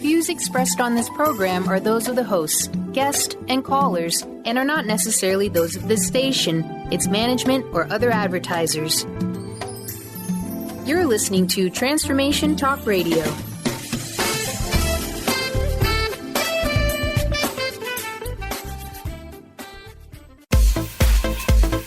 views expressed on this program are those of the hosts, guests, and callers, and are not necessarily those of this station, its management, or other advertisers. You're listening to Transformation Talk Radio.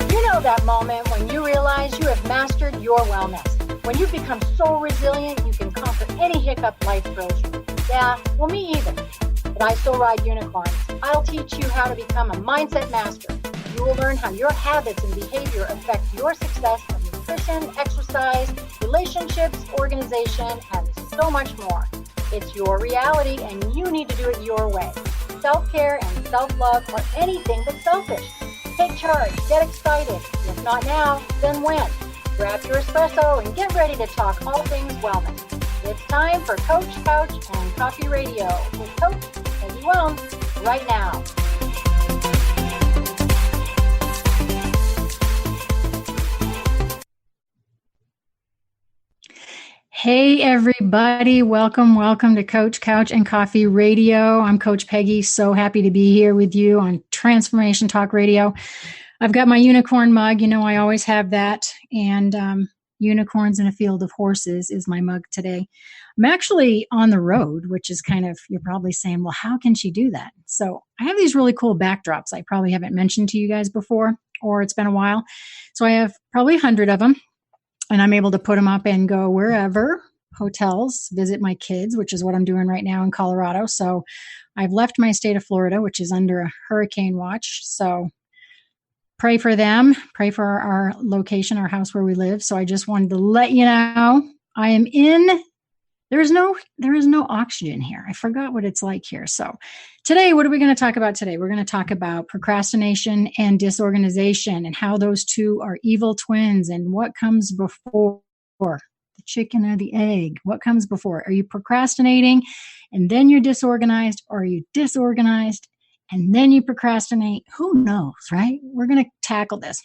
You know that moment when you realize you have mastered your wellness. When you've become so resilient, you can conquer any hiccup life throws you. Yeah, well, me either. But I still ride unicorns. I'll teach you how to become a mindset master. You will learn how your habits and behavior affect your success in nutrition, exercise, relationships, organization, and so much more. It's your reality, and you need to do it your way. Self-care and self-love are anything but selfish. Take charge. Get excited. If not now, then when? Grab your espresso and get ready to talk all things wellness. It's time for Coach, Couch, and Coffee Radio with Coach Peggy Wellness right now. Hey, everybody. Welcome to Coach, Couch, and Coffee Radio. I'm Coach Peggy. So happy to be here with you on Transformation Talk Radio. I've got my unicorn mug. You know, I always have that. And unicorns in a field of horses is my mug today. I'm actually on the road, which is kind of, you're probably saying, well, how can she do that? So I have these really cool backdrops I probably haven't mentioned to you guys before, or it's been a while. So I have probably 100 of them. And I'm able to put them up and go wherever, hotels, visit my kids, which is what I'm doing right now in Colorado. So I've left my state of Florida, which is under a hurricane watch. So pray for them, pray for our location, our house where we live. So I just wanted to let you know I am in. There is no oxygen here. I forgot what it's like here. So today, what are we going to talk about today? We're going to talk about procrastination and disorganization and how those two are evil twins and what comes before, the chicken or the egg. What comes before? Are you procrastinating and then you're disorganized, or are you disorganized and then you procrastinate? Who knows, right? We're going to tackle this.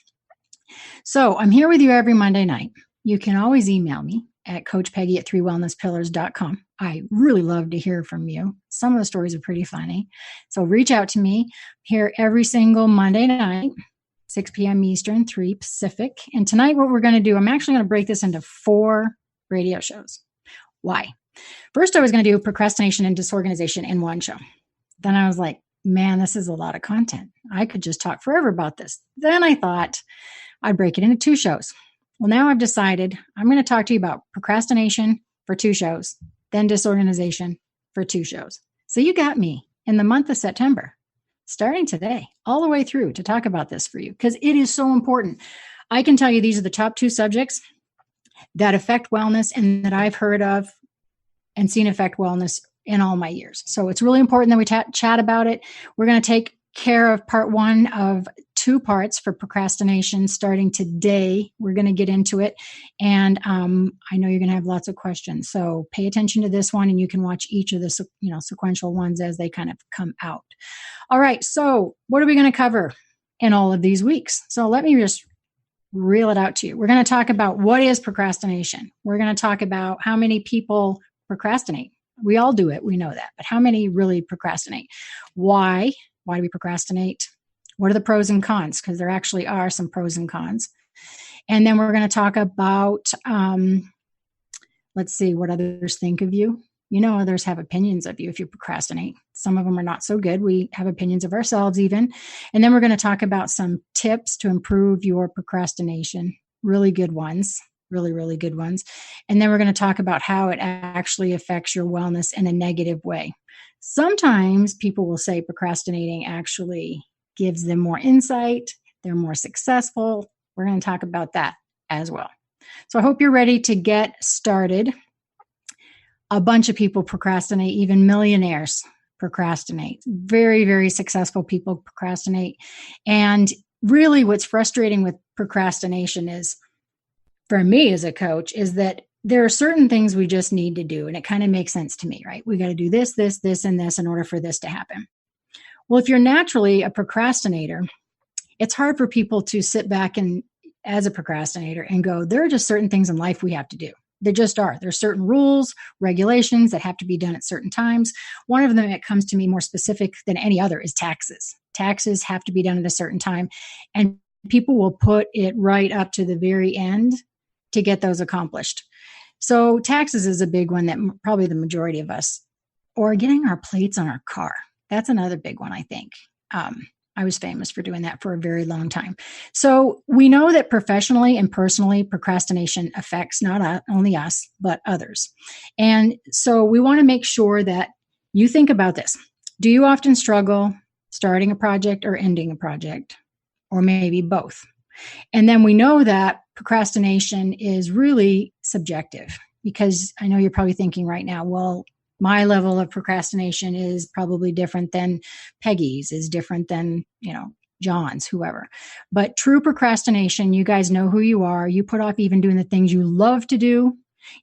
So I'm here with you every Monday night. You can always email me at coachpeggy@3wellnesspillars.com. I really love to hear from you. Some of the stories are pretty funny. So reach out to me here every single Monday night, 6 p.m. Eastern, 3 Pacific. And tonight what we're going to do, I'm actually going to break this into 4 radio shows. Why? First, I was going to do procrastination and disorganization in one show. Then I was like, man, this is a lot of content. I could just talk forever about this. Then I thought I'd break it into 2 shows. Well, now I've decided I'm going to talk to you about procrastination for 2 shows, then disorganization for 2 shows. So you got me in the month of September, starting today, all the way through to talk about this for you, because it is so important. I can tell you these are the top 2 subjects that affect wellness and that I've heard of and seen affect wellness in all my years. So it's really important that we chat about it. We're going to take care of part 1 of 2 parts for procrastination starting today. We're going to get into it. And I know you're going to have lots of questions. So pay attention to this one and you can watch each of the sequential ones as they kind of come out. All right. So what are we going to cover in all of these weeks? So let me just reel it out to you. We're going to talk about what is procrastination. We're going to talk about how many people procrastinate. We all do it. We know that. But how many really procrastinate? Why? Why do we procrastinate? What are the pros and cons? Because there actually are some pros and cons. And then we're going to talk about, let's see what others think of you. You know, others have opinions of you if you procrastinate. Some of them are not so good. We have opinions of ourselves even. And then we're going to talk about some tips to improve your procrastination. Really good ones. Really, really good ones. And then we're going to talk about how it actually affects your wellness in a negative way. Sometimes people will say procrastinating actually gives them more insight. They're more successful. We're going to talk about that as well. So I hope you're ready to get started. A bunch of people procrastinate, even millionaires procrastinate. Very, very successful people procrastinate. And really what's frustrating with procrastination is, for me as a coach, is that there are certain things we just need to do. And it kind of makes sense to me, right? We got to do this, this, this, and this in order for this to happen. Well, if you're naturally a procrastinator, it's hard for people to sit back and as a procrastinator and go, there are just certain things in life we have to do. There just are. There's certain rules, regulations that have to be done at certain times. One of them that comes to me more specific than any other is taxes. Taxes have to be done at a certain time, and people will put it right up to the very end to get those accomplished. So taxes is a big one that probably the majority of us, or getting our plates on our car. That's another big one, I think. I was famous for doing that for a very long time. So we know that professionally and personally, procrastination affects not only us, but others. And so we want to make sure that you think about this. Do you often struggle starting a project or ending a project? Or maybe both. And then we know that procrastination is really subjective, because I know you're probably thinking right now, well, my level of procrastination is probably different than Peggy's, is different than, John's, whoever. But true procrastination, you guys know who you are. You put off even doing the things you love to do.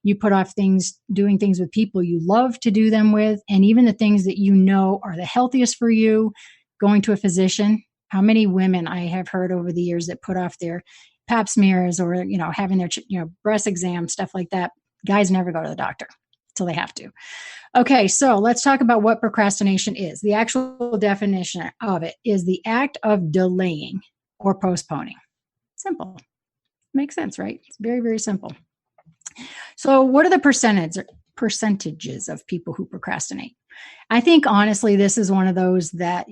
You put off doing things with people you love to do them with, and even the things that you know are the healthiest for you, going to a physician. How many women I have heard over the years that put off their pap smears or, having their, breast exam, stuff like that. Guys never go to the doctor until they have to. Okay, so let's talk about what procrastination is. The actual definition of it is the act of delaying or postponing. Simple. Makes sense, right? It's very, very simple. So what are the percentages of people who procrastinate? I think, honestly, this is one of those that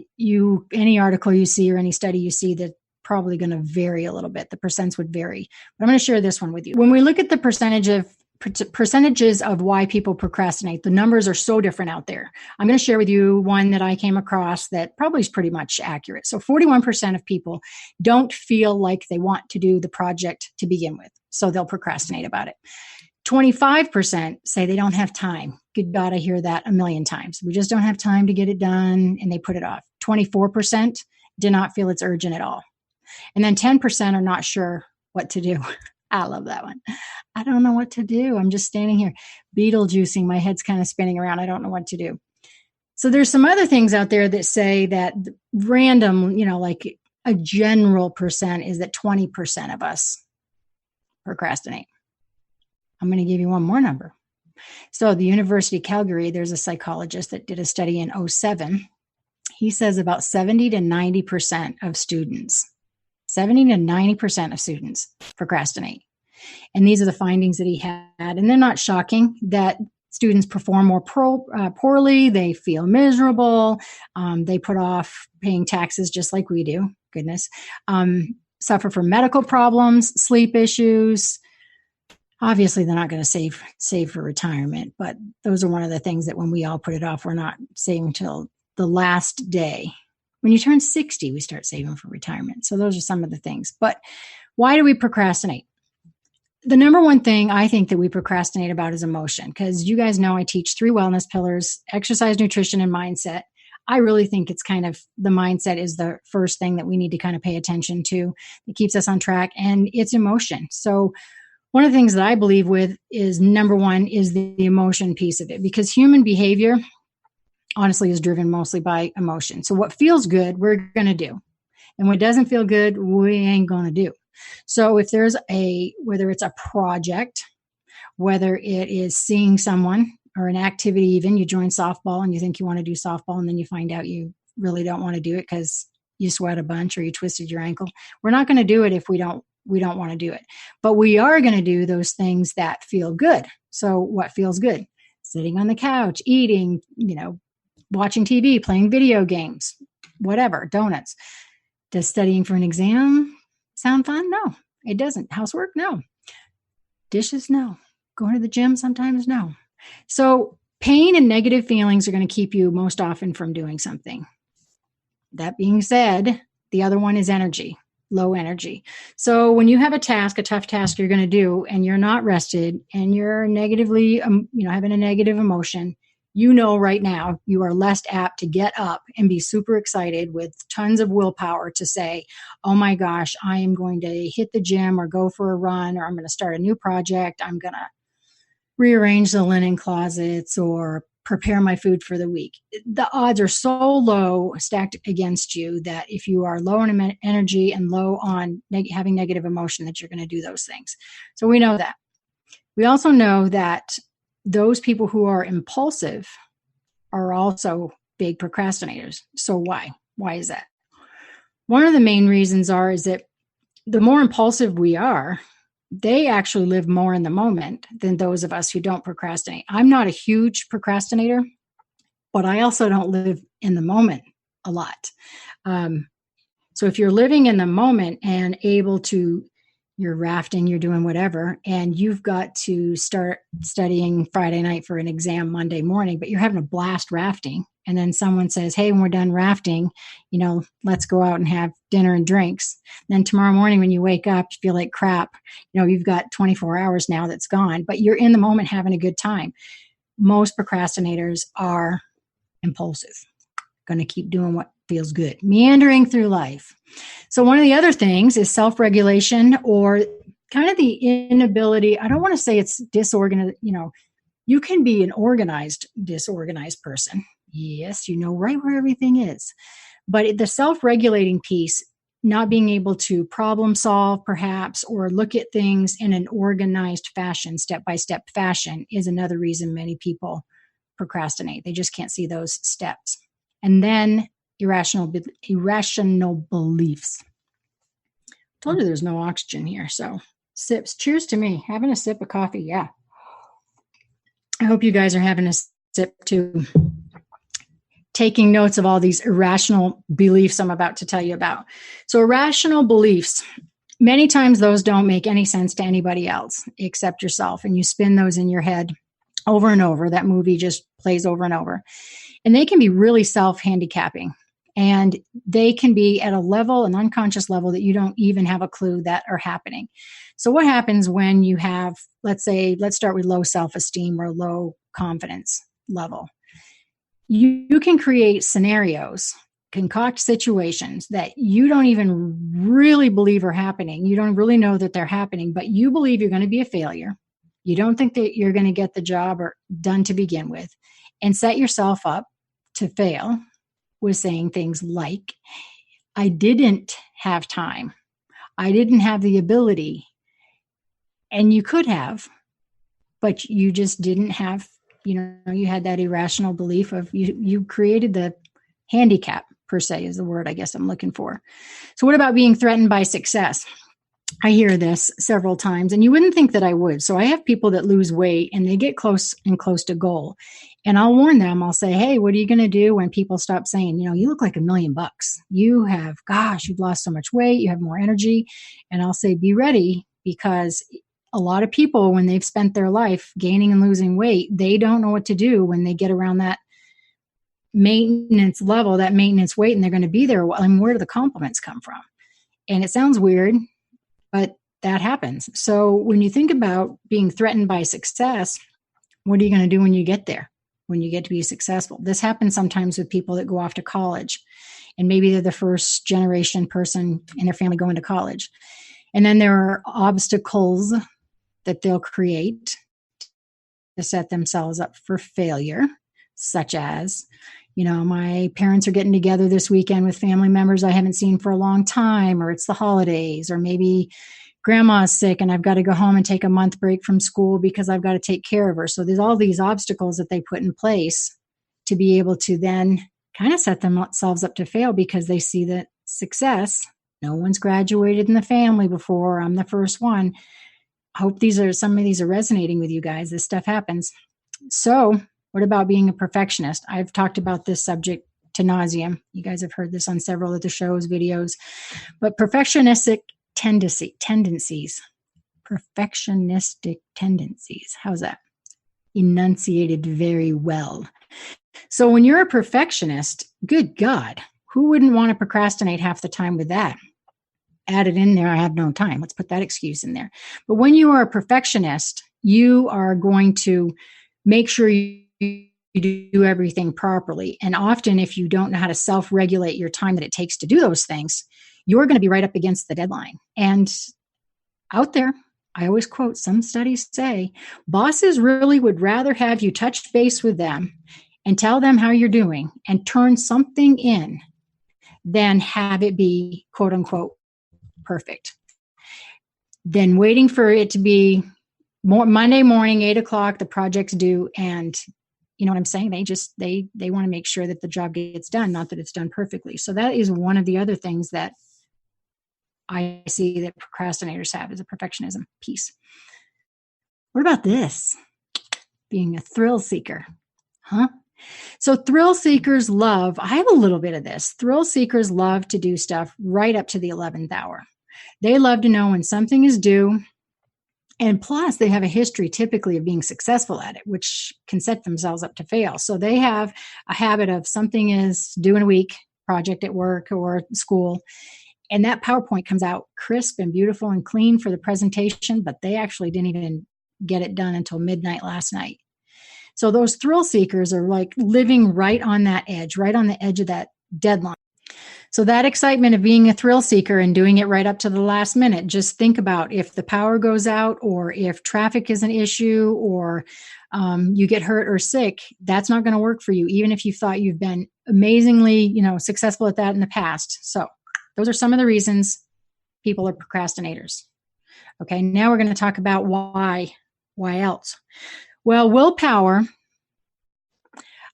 any article you see or any study you see, that's probably going to vary a little bit. The percents would vary. But I'm going to share this one with you. When we look at the percentages of why people procrastinate, the numbers are so different out there. I'm going to share with you one that I came across that probably is pretty much accurate. So 41% of people don't feel like they want to do the project to begin with, so they'll procrastinate about it. 25% say they don't have time. Good God, I hear that a million times. We just don't have time to get it done, and they put it off. 24% do not feel it's urgent at all. And then 10% are not sure what to do. I love that one. I don't know what to do. I'm just standing here Beetlejuicing. My head's kind of spinning around. I don't know what to do. So there's some other things out there that say that random, like a general percent is that 20% of us procrastinate. I'm going to give you one more number. So the University of Calgary, there's a psychologist that did a study in 2007. He says about 70 to 90% of students, 70 to 90% of students procrastinate. And these are the findings that he had. And they're not shocking that students perform more poorly. They feel miserable. They put off paying taxes just like we do. Goodness. Suffer from medical problems, sleep issues. Obviously, they're not going to save for retirement, but those are one of the things that when we all put it off, we're not saving until the last day. When you turn 60, we start saving for retirement. So those are some of the things. But why do we procrastinate? The number one thing I think that we procrastinate about is emotion, because you guys know I teach 3 wellness pillars: exercise, nutrition, and mindset. I really think it's kind of the mindset is the first thing that we need to kind of pay attention to. It keeps us on track, and it's emotion. So one of the things that I believe with is, number one, is the emotion piece of it, because human behavior, honestly, is driven mostly by emotion. So what feels good, we're going to do. And what doesn't feel good, we ain't going to do. So if there's whether it's a project, whether it is seeing someone or an activity, even you join softball and you think you want to do softball, and then you find out you really don't want to do it because you sweat a bunch or you twisted your ankle. We're not going to do it if we don't want to do it. But we are going to do those things that feel good. So what feels good? Sitting on the couch, eating, watching TV, playing video games, whatever, donuts. Does studying for an exam sound fun? No, it doesn't. Housework? No. Dishes? No. Going to the gym sometimes? No. So pain and negative feelings are going to keep you most often from doing something. That being said, the other one is energy. Low energy. So when you have a tough task you're going to do, and you're not rested, and you're negatively, having a negative emotion, right now you are less apt to get up and be super excited with tons of willpower to say, oh my gosh, I am going to hit the gym or go for a run, or I'm going to start a new project. I'm going to rearrange the linen closets or prepare my food for the week. The odds are so low stacked against you that if you are low on energy and low on having negative emotion, that you're going to do those things. So we know that. We also know that those people who are impulsive are also big procrastinators. So why? Why is that? One of the main reasons is that the more impulsive we are, they actually live more in the moment than those of us who don't procrastinate. I'm not a huge procrastinator, but I also don't live in the moment a lot. So if you're living in the moment and able to, you're rafting, you're doing whatever, and you've got to start studying Friday night for an exam Monday morning, but you're having a blast rafting. And then someone says, hey, when we're done rafting, let's go out and have dinner and drinks. Then tomorrow morning when you wake up, you feel like crap. You've got 24 hours now that's gone, but you're in the moment having a good time. Most procrastinators are impulsive, going to keep doing what feels good, meandering through life. So one of the other things is self-regulation, or kind of the inability. I don't want to say it's disorganized. You can be an organized, disorganized person. Yes, you know right where everything is. But the self-regulating piece, not being able to problem solve perhaps, or look at things in an organized fashion, step-by-step fashion, is another reason many people procrastinate. They just can't see those steps. And then irrational beliefs. I told you there's no oxygen here, so sips. Cheers to me. Having a sip of coffee, yeah. I hope you guys are having a sip too. Taking notes of all these irrational beliefs I'm about to tell you about. So irrational beliefs, many times those don't make any sense to anybody else except yourself, and you spin those in your head over and over. That movie just plays over and over. And they can be really self-handicapping. And they can be at a level, an unconscious level, that you don't even have a clue that are happening. So what happens when you have, let's start with low self-esteem or low confidence level? You can create scenarios, concoct situations that you don't even really believe are happening. You don't really know that they're happening, but you believe you're going to be a failure. You don't think that you're going to get the job or done to begin with, and set yourself up to fail with saying things like, I didn't have time. I didn't have the ability. And you could have, but you just didn't have, you had that irrational belief of you created the handicap, per se, is the word I guess I'm looking for. So what about being threatened by success? I hear this several times, and you wouldn't think that I would. So I have people that lose weight and they get close to goal. And I'll warn them. I'll say, hey, what are you going to do when people stop saying, you look like $1 million. You've lost so much weight. You have more energy. And I'll say, be ready, because a lot of people, when they've spent their life gaining and losing weight, they don't know what to do when they get around that maintenance level, that maintenance weight, and they're going to be there. Well, where do the compliments come from? And it sounds weird, but that happens. So when you think about being threatened by success, what are you going to do when you get there? When you get to be successful? This happens sometimes with people that go off to college, and maybe they're the first generation person in their family going to college. And then there are obstacles that they'll create to set themselves up for failure, such as, my parents are getting together this weekend with family members I haven't seen for a long time, or it's the holidays, or maybe grandma's sick and I've got to go home and take a month break from school because I've got to take care of her. So there's all these obstacles that they put in place to be able to then kind of set themselves up to fail, because they see that success, no one's graduated in the family before, I'm the first one. I hope some of these are resonating with you guys. This stuff happens. So what about being a perfectionist? I've talked about this subject to nauseum. You guys have heard this on several of the show's videos. But perfectionistic tendencies. How's that? Enunciated very well. So when you're a perfectionist, good God, who wouldn't want to procrastinate half the time with that? Add it in there. I have no time. Let's put that excuse in there. But when you are a perfectionist, you are going to make sure you do everything properly. And often, if you don't know how to self-regulate your time that it takes to do those things, you're going to be right up against the deadline. And out there, I always quote, some studies say bosses really would rather have you touch base with them and tell them how you're doing and turn something in than have it be, quote unquote, perfect. Then waiting for it to be Monday morning, 8:00, the project's due. And you know what I'm saying? They want to make sure that the job gets done, not that it's done perfectly. So that is one of the other things that I see that procrastinators have, is a perfectionism piece. What about this? Being a thrill seeker, huh? So thrill seekers I have a little bit of this. Thrill seekers love to do stuff right up to the 11th hour. They love to know when something is due. And plus, they have a history typically of being successful at it, which can set themselves up to fail. So they have a habit of something is due in a week, project at work or school, and that PowerPoint comes out crisp and beautiful and clean for the presentation, but they actually didn't even get it done until midnight last night. So those thrill seekers are like living right on that edge, right on the edge of that deadline. So that excitement of being a thrill seeker and doing it right up to the last minute, just think about if the power goes out or if traffic is an issue or you get hurt or sick, that's not going to work for you, even if you thought you've been amazingly, successful at that in the past. So those are some of the reasons people are procrastinators. Okay, now we're going to talk about why. Why else? Well, willpower.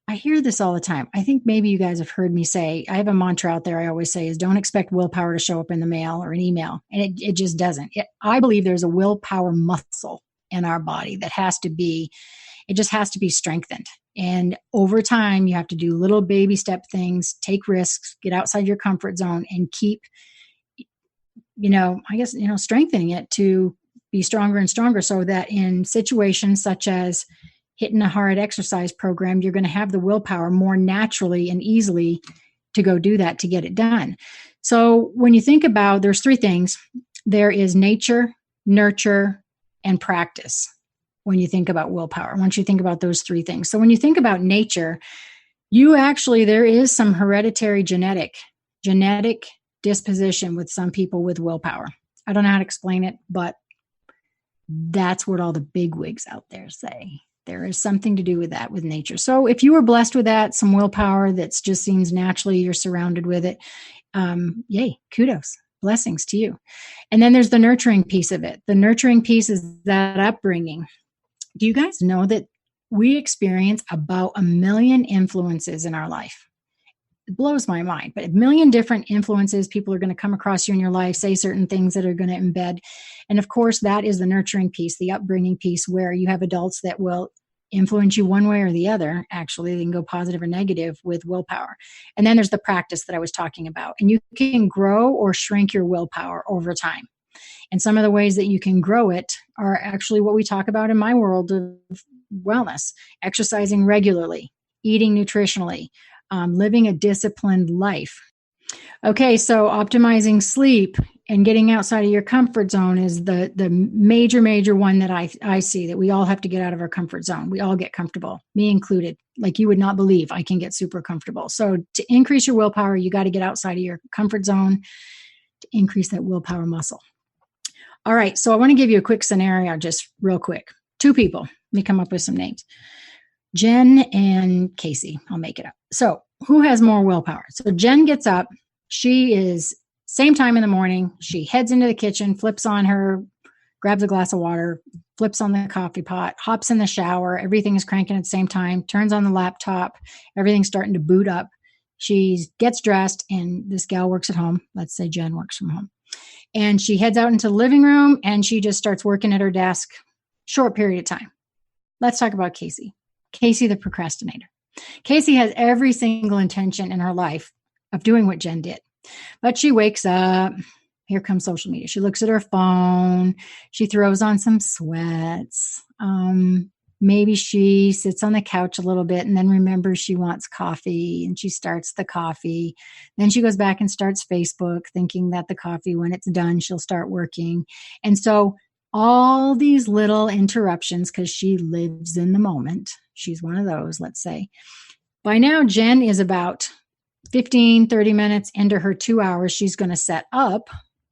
I hear this all the time. I think maybe you guys have heard me say, I have a mantra out there I always say is don't expect willpower to show up in the mail or an email. And it just doesn't. I believe there's a willpower muscle in our body that just has to be strengthened. And over time, you have to do little baby step things, take risks, get outside your comfort zone and keep, strengthening it to be stronger and stronger so that in situations such as hitting a hard exercise program, you're going to have the willpower more naturally and easily to go do that, to get it done. So when you think about, there's three things. There is nature, nurture, and practice when you think about willpower. Once you think about those three things. So when you think about nature, there is some hereditary genetic disposition with some people with willpower. I don't know how to explain it, but that's what all the bigwigs out there say. There is something to do with that, with nature. So if you were blessed with that, some willpower that just seems naturally, you're surrounded with it, yay, kudos, blessings to you. And then there's the nurturing piece of it. The nurturing piece is that upbringing. Do you guys know that we experience about 1 million influences in our life? It blows my mind, but 1 million different influences. People are going to come across you in your life, say certain things that are going to embed. And of course, that is the nurturing piece, the upbringing piece, where you have adults that will influence you one way or the other. Actually, they can go positive or negative with willpower. And then there's the practice that I was talking about. And you can grow or shrink your willpower over time. And some of the ways that you can grow it are actually what we talk about in my world of wellness: exercising regularly, eating nutritionally, living a disciplined life. Okay, so optimizing sleep and getting outside of your comfort zone is the major one that I see, that we all have to get out of our comfort zone. We all get comfortable, me included. Like you would not believe, I can get super comfortable. So to increase your willpower, you got to get outside of your comfort zone to increase that willpower muscle. All right, so I want to give you a quick scenario, just real quick. 2 people. Let me come up with some names. Jen and Casey. I'll make it up. So who has more willpower? So Jen gets up. She is same time in the morning. She heads into the kitchen, flips on grabs a glass of water, flips on the coffee pot, hops in the shower. Everything is cranking at the same time, turns on the laptop. Everything's starting to boot up. She gets dressed, and this gal works at home. Let's say Jen works from home. And she heads out into the living room, and she just starts working at her desk, short period of time. Let's talk about Casey. Casey, the procrastinator. Casey has every single intention in her life of doing what Jen did. But she wakes up. Here comes social media. She looks at her phone. She throws on some sweats. Maybe she sits on the couch a little bit and then remembers she wants coffee, and she starts the coffee. Then she goes back and starts Facebook, thinking that the coffee, when it's done, she'll start working. And so all these little interruptions, because she lives in the moment. She's one of those, let's say. By now, Jen is about 15, 30 minutes into her 2 hours. She's going to set up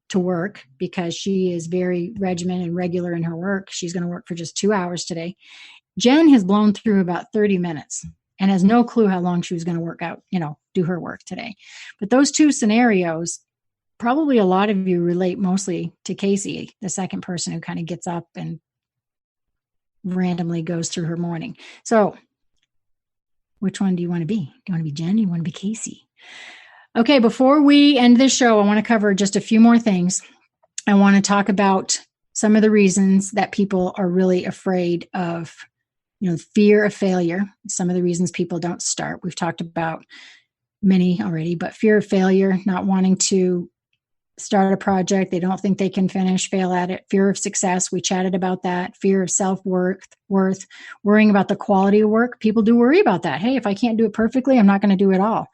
to work because she is very regimented and regular in her work. She's going to work for just 2 hours today. Jen has blown through about 30 minutes and has no clue how long she was going to work out, do her work today. But those two scenarios, probably a lot of you relate mostly to Casey, the second person who kind of gets up and randomly goes through her morning. So which one do you want to be? Do you want to be Jen? Do you want to be Casey? Okay, before we end this show, I want to cover just a few more things. I want to talk about some of the reasons that people are really afraid of, fear of failure. Some of the reasons people don't start. We've talked about many already, but fear of failure, not wanting to start a project. They don't think they can finish, fail at it. Fear of success. We chatted about that. Fear of self-worth, worrying about the quality of work. People do worry about that. Hey, if I can't do it perfectly, I'm not going to do it all.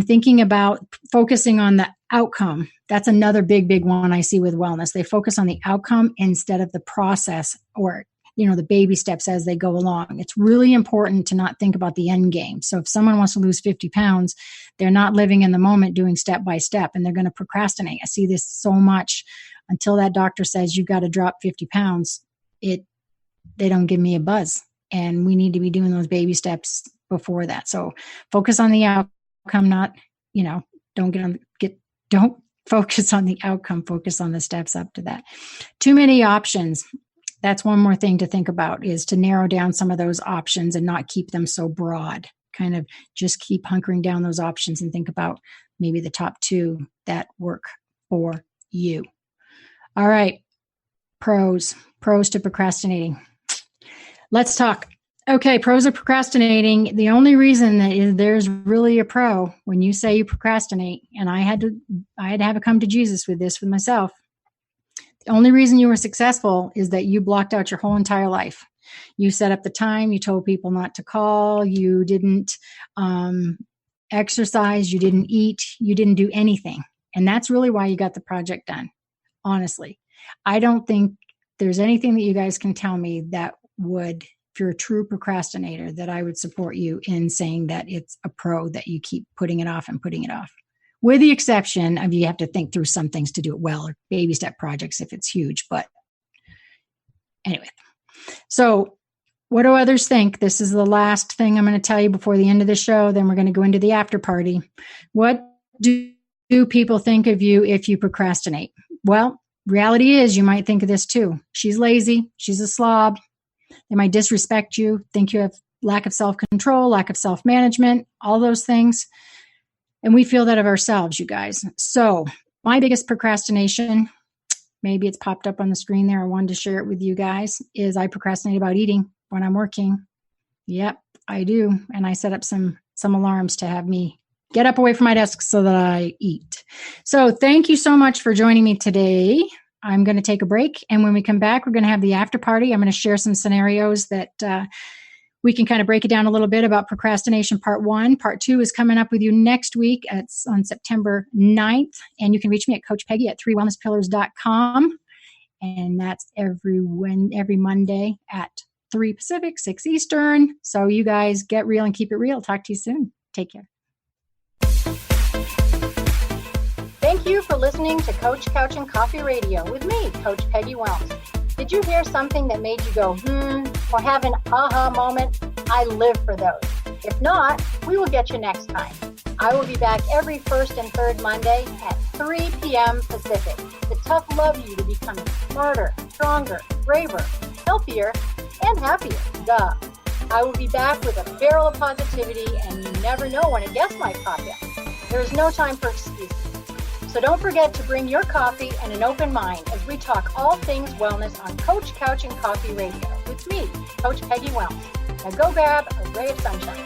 Thinking about focusing on the outcome. That's another big one I see with wellness. They focus on the outcome instead of the process or, the baby steps as they go along. It's really important to not think about the end game. So if someone wants to lose 50 pounds, they're not living in the moment doing step by step, and they're going to procrastinate. I see this so much. Until that doctor says you've got to drop 50 pounds, they don't give me a buzz. And we need to be doing those baby steps before that. So focus on the outcome, not, don't focus on the outcome, focus on the steps up to that. Too many options. That's one more thing to think about, is to narrow down some of those options and not keep them so broad. Kind of just keep hunkering down those options and think about maybe the top 2 that work for you. All right. Pros to procrastinating. Let's talk. Okay. Pros of procrastinating. The only reason that there's really a pro when you say you procrastinate, and I had to have a come to Jesus with this with myself. The only reason you were successful is that you blocked out your whole entire life. You set up the time. You told people not to call. You didn't exercise. You didn't eat. You didn't do anything. And that's really why you got the project done. Honestly, I don't think there's anything that you guys can tell me that would, if you're a true procrastinator, that I would support you in saying that it's a pro that you keep putting it off and putting it off. With the exception of you have to think through some things to do it well, or baby step projects if it's huge. But anyway, so what do others think? This is the last thing I'm going to tell you before the end of the show. Then we're going to go into the after party. What do people think of you if you procrastinate? Well, reality is you might think of this too. She's lazy. She's a slob. They might disrespect you, think you have lack of self-control, lack of self-management, all those things. And we feel that of ourselves, you guys. So my biggest procrastination, maybe it's popped up on the screen there, I wanted to share it with you guys, is I procrastinate about eating when I'm working. Yep, I do. And I set up some alarms to have me get up away from my desk so that I eat. So thank you so much for joining me today. I'm going to take a break. And when we come back, we're going to have the after party. I'm going to share some scenarios that we can kind of break it down a little bit about procrastination part 1. Part 2 is coming up with you next week. It's on September 9th. And you can reach me at Coach Peggy at 3wellnesspillars.com. And that's every Monday at 3 Pacific, 6 Eastern. So you guys get real and keep it real. Talk to you soon. Take care. Thank you for listening to Coach Couch and Coffee Radio with me, Coach Peggy Wellms. Did you hear something that made you go, or have an aha moment? I live for those. If not, we will get you next time. I will be back every first and third Monday at 3 p.m. Pacific. The tough love you to become smarter, stronger, braver, healthier, and happier. Duh. I will be back with a barrel of positivity, and you never know when a guest might pop in. There is no time for excuses. So don't forget to bring your coffee and an open mind as we talk all things wellness on Coach Couch and Coffee Radio with me, Coach Peggy Wellms. Now go grab a ray of sunshine.